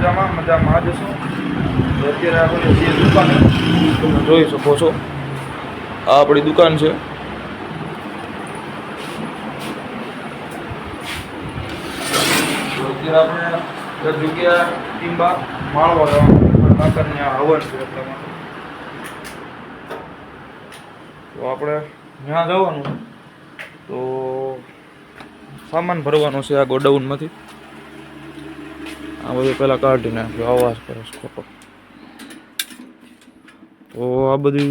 મજામાં જ છું. તો અત્યારે આપણે જે દુકાને તમે જોઈ શકો છો, આ આપણી દુકાન છે. તો અત્યારે આપણે એક જગ્યા ટીંબા માળવા જવાનું કાકરની હવન છે એટલા માટે. તો આપણે ત્યાં જવાનું છે. તો સામાન ભરવાનો છે આ ગોડાઉનમાંથી. આ બધું પહેલાં કાઢી નાખ્યો, અવાજ કરે છે ખોટો. તો આ બધું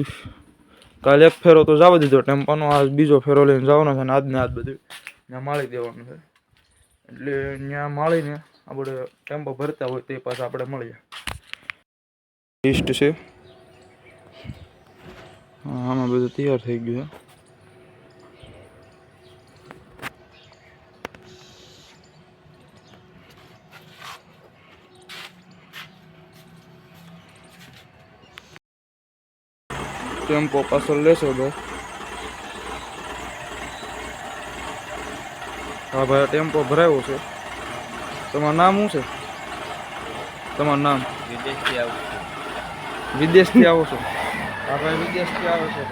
કાલે એક ફેરો તો જવા દીધો ટેમ્પાનો, આ બીજો ફેરો લઈને જવાનો છે. અને આજને આજ બધું ત્યાં માળી દેવાનું છે. એટલે ત્યાં માળીને આપણે ટેમ્પો ભરતા હોય તે પાછા આપણે મળીએ. લિસ્ટ છે આમાં બધું તૈયાર થઈ ગયું છે. ટેમ્પો પાછળ લેશો તો હા ભાઈ, ટેમ્પો ભરાયો છે. તમારું નામ શું છે? તમારું નામ? વિદેશથી આવો છો? હા ભાઈ, વિદેશથી આવો છો.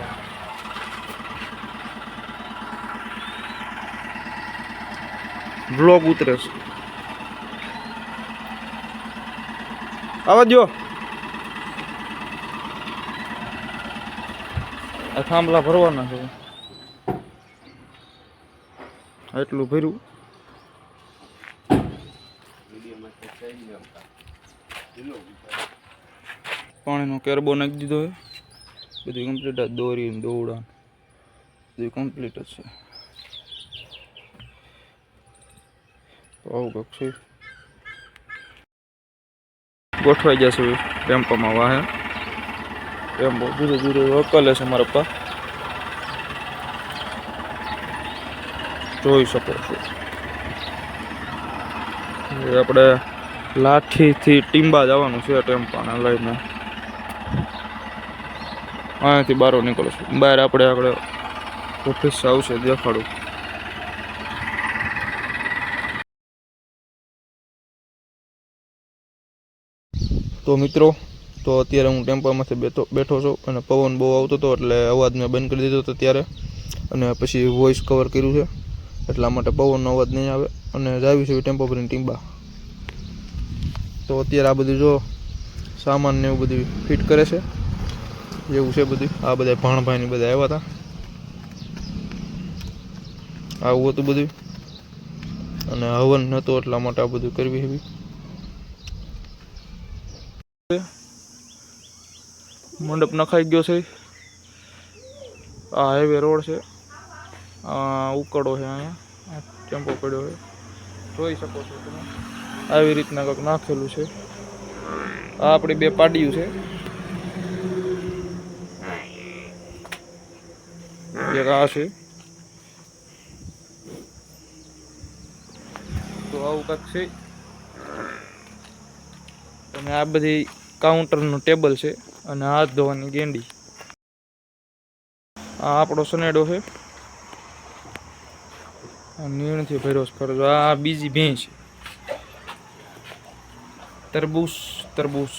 બ્લોગ ઉતરે છે. આવા દો. આ થાંભલા ભરવાના છે. એટલું ભર્યું. પાણીનો કેરબો નાખી દીધો છે. બધું કમ્પ્લીટ જ, દોરી દોવડા બધું કમ્પ્લીટ જ છે. તો આવું કંઈક છે. ગોઠવાઈ જશે ટેમ્પોમાં વાહે. ટેમ્પો ધીરે ધીરે વકલે છે મારા પપ્પા, જોઈ શકો છો. આપણે લાઠીથી ટીંબા જવાનું છે ટેમ્પાને લઈને. અહીંયાથી બહાર નીકળો છું. બહાર આપણે આગળ ઓફિસ આવશે, દેખાડું. તો મિત્રો, તો અત્યારે હું ટેમ્પામાંથી બેઠો છું અને પવન બહુ આવતો હતો એટલે અવાજ મેં બંધ કરી દીધો હતો ત્યારે. અને પછી વોઇસ કવર કર્યું છે એટલા માટે પવનનો અવાજ નહીં આવે. અને જાવી છે ટેમ્પો ભરીને ટીંબા. તો અત્યારે આ બધું જો સામાન ને એવું બધું ફિટ કરે છે એવું છે બધું. આ બધા ભાણભાઈ ને બધા આવ્યા હતા, આવું હતું બધું. અને હવન નહોતો એટલા માટે આ બધું કરવી હતી. મંડપ નખાઈ ગયો છે. આ હાઈવે રોડ છે. ઉકળો છે. અહીંયા ટેમ્પો પડ્યો છે, જોઈ શકો છો તમે. આવી રીતના કંઈક નાખેલું છે. આ આપણી બે પાડીયું છે. એક આ છે. તો આવું કંઈક છે. અને આ બધી કાઉન્ટરનું ટેબલ છે અને હાથ ધોવાની ગેંડી. આ આપણો સનેડો છે. નીણથી ભર્યો ફરજો. આ બીજી ભેંસ છે. તરબૂચ તરબૂચ.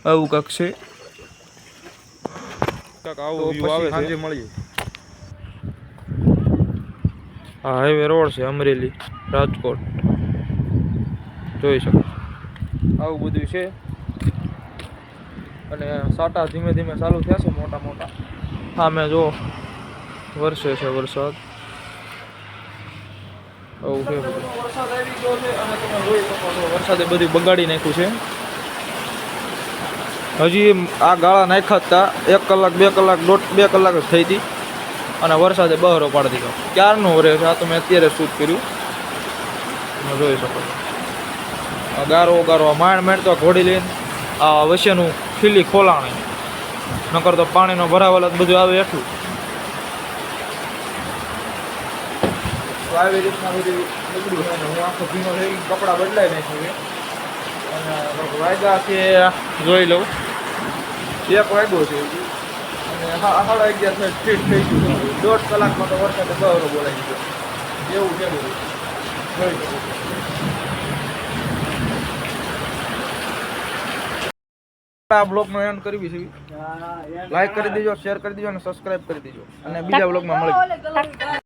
આવું કાંક છે. કાંક આવો વ્યૂ આવે છે. સાંજે મળીએ. આ હાઈવે રોડ છે, અમરેલી રાજકોટ, જોઈ શકો. આવું બધું છે. અને સાટા ધીમે ધીમે ચાલુ થયા છે મોટા મોટા. હા મેં જો વરસે છે વરસાદ. આવું છે બધું. વરસાદ આવી ગયો છે અને તમે જોઈ શકો છો વરસાદે બધું બગાડી નાખ્યું છે. હજી આ ગાળા નાખ્યા હતા 1 કલાક 2 કલાક 2 કલાક જ થઈ હતી અને વરસાદે બહરો પાડી દીધો. ક્યારનો રહે છે. આ તો મેં અત્યારે શૂટ કર્યું, તમે જોઈ શકો. ગારો ગારો માંડ માંડ તો ઘોડી લઈને આ વચ્ચેનું ખીલી ખોલાણી, નકર તો પાણીનો ભરાવેલ બધું આવે એટલું. તો આવી રીતના બધું નીકળ્યું છે. હું આખો ભીનો થઈ કપડાં બદલાઈ નાખ્યું. અને વાયદા છે જોઈ લઉં. 1 વાગ્યો છે અને 11:30 સ્પીડ થઈ ગયું. 1.5 કલાકમાં તો વરસાદે બહરો બોલાવી ગયો. એવું છે બધું. જોઈ શકો. આ બ્લોગનો એન્ડ કરવી છે. લાઈક કરી દેજો, શેર કરી દેજો અને સબસ્ક્રાઇબ કરી દેજો અને બીજા બ્લોગમાં મળીએ.